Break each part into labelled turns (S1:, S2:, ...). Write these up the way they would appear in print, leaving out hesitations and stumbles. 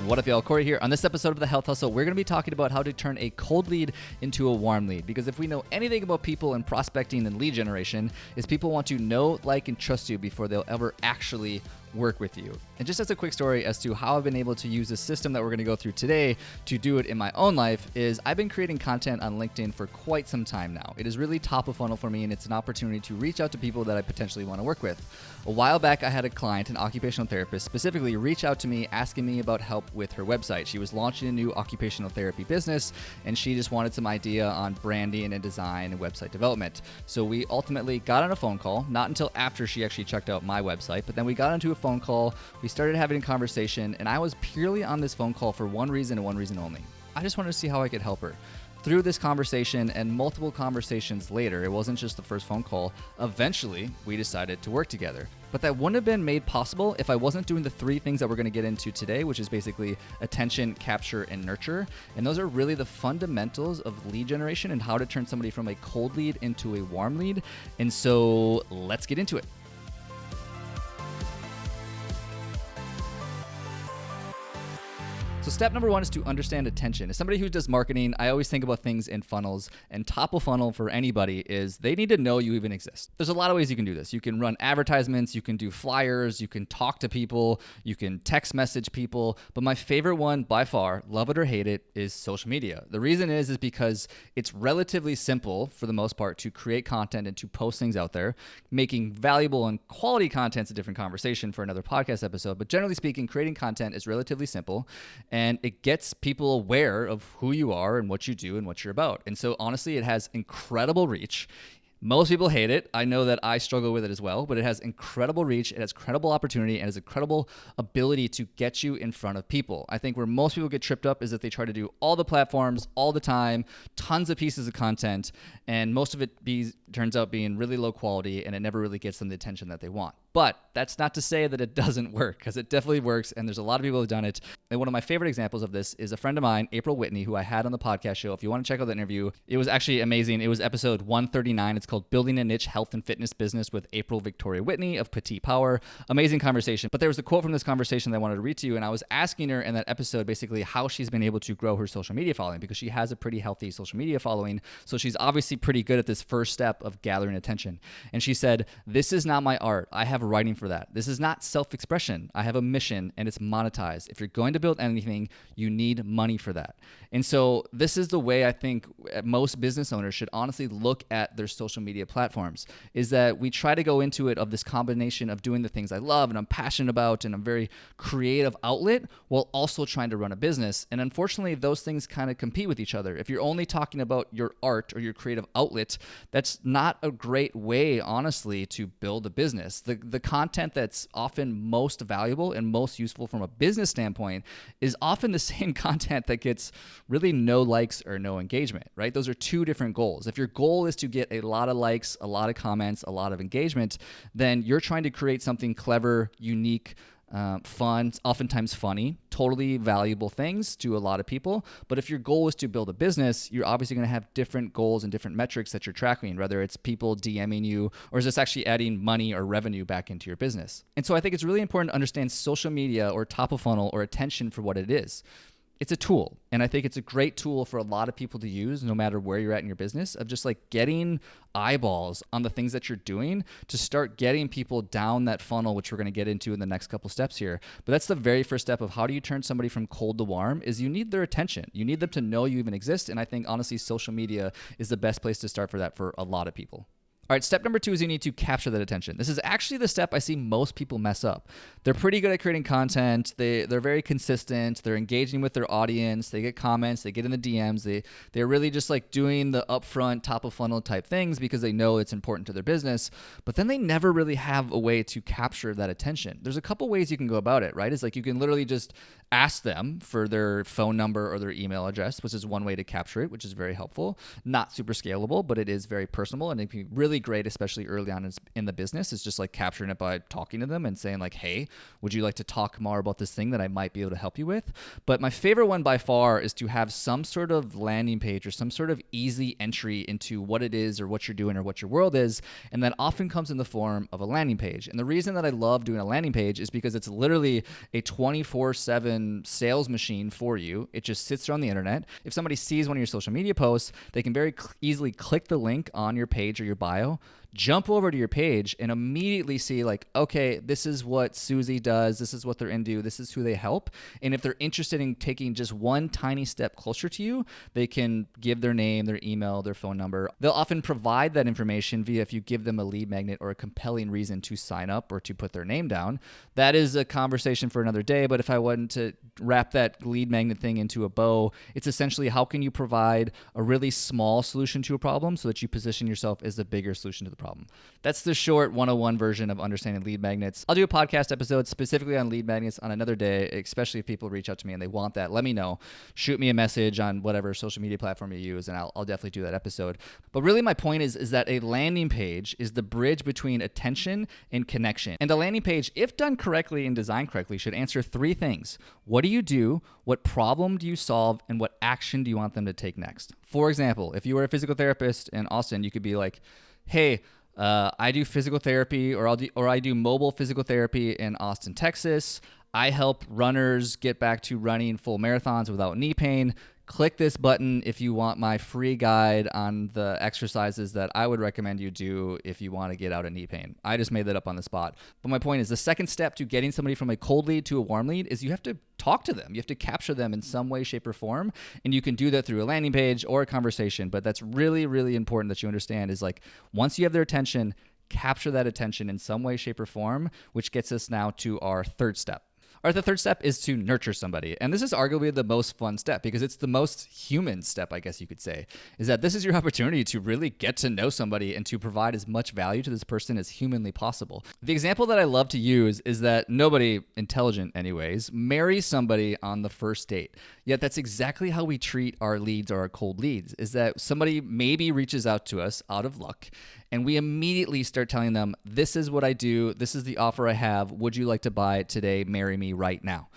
S1: What up, y'all? Corey here. On this episode of The Health Hustle, we're going to be talking about how to turn a cold lead into a warm lead. Because if we know anything about people and prospecting and lead generation, is people want to know, like, and trust you before they'll ever actually work with you. And just as a quick story as to how I've been able to use the system that we're going to go through today to do it in my own life is I've been creating content on LinkedIn for quite some time now. It is really top of funnel for me, and it's an opportunity to reach out to people that I potentially want to work with. A while back, I had a client, an occupational therapist, specifically reach out to me asking me about help with her website. She was launching a new occupational therapy business, and she just wanted some idea on branding and design and website development. So we ultimately got on a phone call, not until after she actually checked out my website, but then we got onto a phone call, we started having a conversation, and I was purely on this phone call for one reason and one reason only. I just wanted to see how I could help her. Through this conversation and multiple conversations later, it wasn't just the first phone call, eventually we decided to work together. But that wouldn't have been made possible if I wasn't doing the three things that we're going to get into today, which is basically attention, capture, and nurture. And those are really the fundamentals of lead generation and how to turn somebody from a cold lead into a warm lead. And so let's get into it. So step number one is to understand attention. As somebody who does marketing, I always think about things in funnels, and top of funnel for anybody is they need to know you even exist. There's a lot of ways you can do this. You can run advertisements, you can do flyers, you can talk to people, you can text message people, but my favorite one by far, love it or hate it, is social media. The reason is because it's relatively simple for the most part to create content and to post things out there. Making valuable and quality content is a different conversation for another podcast episode, but generally speaking, creating content is relatively simple. And it gets people aware of who you are and what you do and what you're about. And so honestly, it has incredible reach. Most people hate it. I know that I struggle with it as well, but it has incredible reach, it has credible opportunity, and has incredible ability to get you in front of people. I think where most people get tripped up is that they try to do all the platforms all the time, tons of pieces of content, and most of it turns out being really low quality, and it never really gets them the attention that they want. But that's not to say that it doesn't work, because it definitely works, and there's a lot of people who have done it. And one of my favorite examples of this is a friend of mine, April Whitney, who I had on the podcast show. If you want to check out that interview, it was actually amazing. It was episode 139. It's called Building a Niche Health and Fitness Business with April Victoria Whitney of Petite Power. Amazing conversation. But there was a quote from this conversation that I wanted to read to you, and I was asking her in that episode basically how she's been able to grow her social media following, because she has a pretty healthy social media following. So she's obviously pretty good at this first step of gathering attention. And she said, "This is not my art. I have writing for that. This is not self-expression. I have a mission, and it's monetized. If you're going to build anything, you need money for that." And so this is the way I think most business owners should honestly look at their social media platforms, is that we try to go into it of this combination of doing the things I love and I'm passionate about and I'm very creative outlet while also trying to run a business. And unfortunately, those things kind of compete with each other. If you're only talking about your art or your creative outlet, that's not a great way, honestly, to build a business. The content that's often most valuable and most useful from a business standpoint is often the same content that gets really no likes or no engagement, right? Those are two different goals. If your goal is to get a lot of likes, a lot of comments, a lot of engagement, then you're trying to create something clever, unique, fun, oftentimes funny, totally valuable things to a lot of people. But if your goal is to build a business, you're obviously going to have different goals and different metrics that you're tracking, whether it's people DMing you or is this actually adding money or revenue back into your business. And so I think it's really important to understand social media or top of funnel or attention for what it is. It's a tool, and I think it's a great tool for a lot of people to use no matter where you're at in your business, of just like getting eyeballs on the things that you're doing to start getting people down that funnel, which we're going to get into in the next couple steps here. But that's the very first step of how do you turn somebody from cold to warm, is you need their attention. You need them to know you even exist, and I think honestly social media is the best place to start for that for a lot of people. All right, step number 2 is you need to capture that attention. This is actually the step I see most people mess up. They're pretty good at creating content. They're very consistent. They're engaging with their audience. They get comments. They get in the DMs. They're really just like doing the upfront, top of funnel type things because they know it's important to their business. But then they never really have a way to capture that attention. There's a couple ways you can go about it, right? It's like you can literally just ask them for their phone number or their email address, which is one way to capture it, which is very helpful. Not super scalable, but it is very personal, and it can be really really great, especially early on in the business, is just like capturing it by talking to them and saying like, hey, would you like to talk more about this thing that I might be able to help you with? But my favorite one by far is to have some sort of landing page or some sort of easy entry into what it is or what you're doing or what your world is. And that often comes in the form of a landing page. And the reason that I love doing a landing page is because it's literally a 24/7 sales machine for you. It just sits there on the internet. If somebody sees one of your social media posts, they can very easily click the link on your page or your bio, jump over to your page and immediately see like, okay, this is what Susie does. This is what they're into. This is who they help. And if they're interested in taking just one tiny step closer to you, they can give their name, their email, their phone number. They'll often provide that information via if you give them a lead magnet or a compelling reason to sign up or to put their name down. That is a conversation for another day. But if I wanted to wrap that lead magnet thing into a bow, it's essentially how can you provide a really small solution to a problem so that you position yourself as the bigger solution to the problem. That's the short 101 version of understanding lead magnets. I'll do a podcast episode specifically on lead magnets on another day, especially if people reach out to me and they want that. Let me know. Shoot me a message on whatever social media platform you use, and I'll definitely do that episode. But really my point is that a landing page is the bridge between attention and connection. And a landing page, if done correctly and designed correctly, should answer three things. What do you do? What problem do you solve? And what action do you want them to take next? For example, if you were a physical therapist in Austin, you could be like, hey, I do physical therapy, or I do mobile physical therapy in Austin, Texas. I help runners get back to running full marathons without knee pain. Click this button if you want my free guide on the exercises that I would recommend you do if you want to get out of knee pain. I just made that up on the spot. But my point is the second step to getting somebody from a cold lead to a warm lead is you have to talk to them. You have to capture them in some way, shape, or form. And you can do that through a landing page or a conversation. But that's really, really important that you understand is like once you have their attention, capture that attention in some way, shape, or form, which gets us now to our third step. All right, the third step is to nurture somebody. And this is arguably the most fun step because it's the most human step, I guess you could say, is that this is your opportunity to really get to know somebody and to provide as much value to this person as humanly possible. The example that I love to use is that nobody, intelligent anyways, marries somebody on the first date. Yet that's exactly how we treat our leads or our cold leads, is that somebody maybe reaches out to us out of luck and we immediately start telling them, this is what I do, this is the offer I have, would you like to buy it today, marry me right now?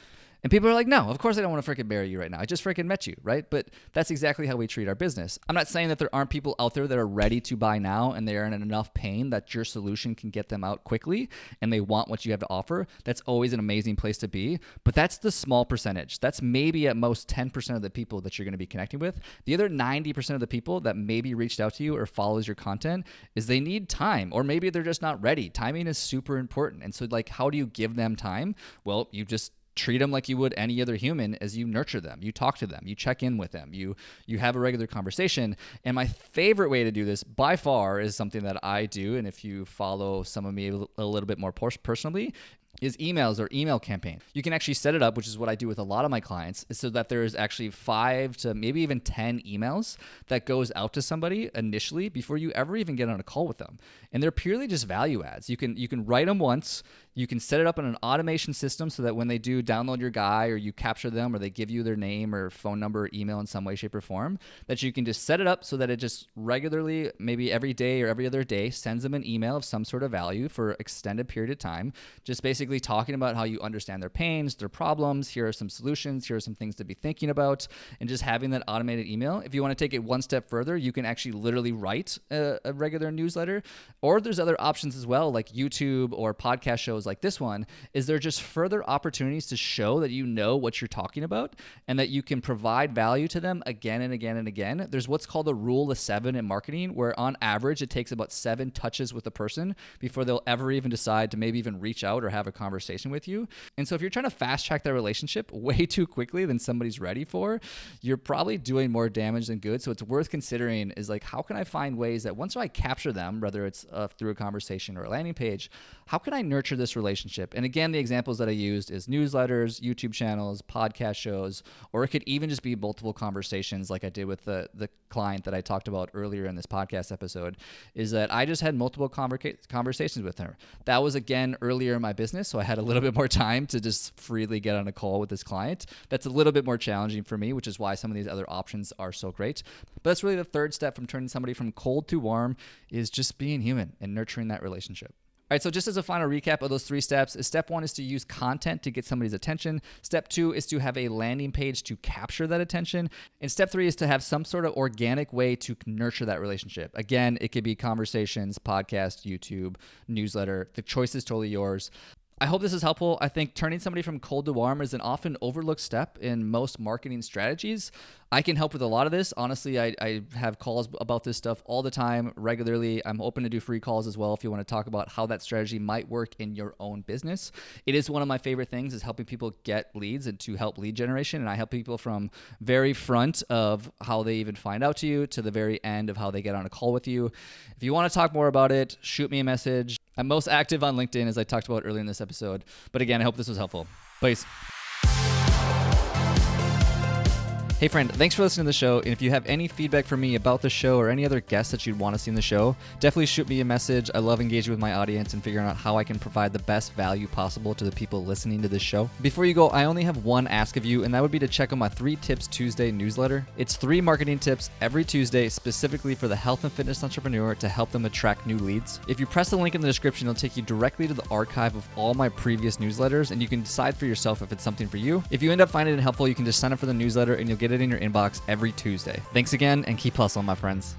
S1: And people are like, no, of course I don't want to freaking marry you right now. I just freaking met you, right? But that's exactly how we treat our business. I'm not saying that there aren't people out there that are ready to buy now and they are in enough pain that your solution can get them out quickly and they want what you have to offer. That's always an amazing place to be. But that's the small percentage. That's maybe at most 10% of the people that you're going to be connecting with. The other 90% of the people that maybe reached out to you or follows your content is they need time, or maybe they're just not ready. Timing is super important. And so like, how do you give them time? Well, you just treat them like you would any other human as you nurture them. You talk to them. You check in with them. You have a regular conversation. And my favorite way to do this by far is something that I do. And if you follow some of me a little bit more personally, is emails or email campaign. You can actually set it up, which is what I do with a lot of my clients, so that there is actually 5 to maybe even 10 emails that goes out to somebody initially before you ever even get on a call with them. And they're purely just value adds. You can write them once. You can set it up in an automation system so that when they do download your guy or you capture them or they give you their name or phone number or email in some way, shape, or form, that you can just set it up so that it just regularly, maybe every day or every other day, sends them an email of some sort of value for an extended period of time, just basically talking about how you understand their pains, their problems, here are some solutions, here are some things to be thinking about, and just having that automated email. If you want to take it one step further, you can actually literally write a regular newsletter, or there's other options as well, like YouTube or podcast shows like this one. Is there just further opportunities to show that you know what you're talking about and that you can provide value to them again and again and again? There's what's called a rule of 7 in marketing, where on average it takes about 7 touches with a person before they'll ever even decide to maybe even reach out or have a conversation with you. And so if you're trying to fast track that relationship way too quickly than somebody's ready for, you're probably doing more damage than good. So it's worth considering is like, how can I find ways that once I capture them, whether it's through a conversation or a landing page, how can I nurture this relationship? And again, the examples that I used is newsletters, YouTube channels, podcast shows, or it could even just be multiple conversations like I did with the client that I talked about earlier in this podcast episode, is that I just had multiple conversations with her. That was, again, earlier in my business. business, so I had a little bit more time to just freely get on a call with this client. That's a little bit more challenging for me, which is why some of these other options are so great. But that's really the third step from turning somebody from cold to warm, is just being human and nurturing that relationship. All right, so just as a final recap of those 3 steps, step 1 is to use content to get somebody's attention. Step 2 is to have a landing page to capture that attention. And step 3 is to have some sort of organic way to nurture that relationship. Again, it could be conversations, podcast, YouTube, newsletter. The choice is totally yours. I hope this is helpful. I think turning somebody from cold to warm is an often overlooked step in most marketing strategies. I can help with a lot of this. Honestly, I have calls about this stuff all the time, regularly. I'm open to do free calls as well if you want to talk about how that strategy might work in your own business. It is one of my favorite things, is helping people get leads and to help lead generation. And I help people from very front of how they even find out to you to the very end of how they get on a call with you. If you want to talk more about it, shoot me a message. I'm most active on LinkedIn, as I talked about earlier in this episode. But again, I hope this was helpful. Peace. Hey friend, thanks for listening to the show. And if you have any feedback for me about the show or any other guests that you'd want to see in the show, definitely shoot me a message. I love engaging with my audience and figuring out how I can provide the best value possible to the people listening to this show. Before you go, I only have one ask of you, and that would be to check out my 3 Tips Tuesday newsletter. It's 3 marketing tips every Tuesday specifically for the health and fitness entrepreneur to help them attract new leads. If you press the link in the description, it'll take you directly to the archive of all my previous newsletters, and you can decide for yourself if it's something for you. If you end up finding it helpful, you can just sign up for the newsletter and you'll get it in your inbox every Tuesday. Thanks again, and keep hustling, my friends.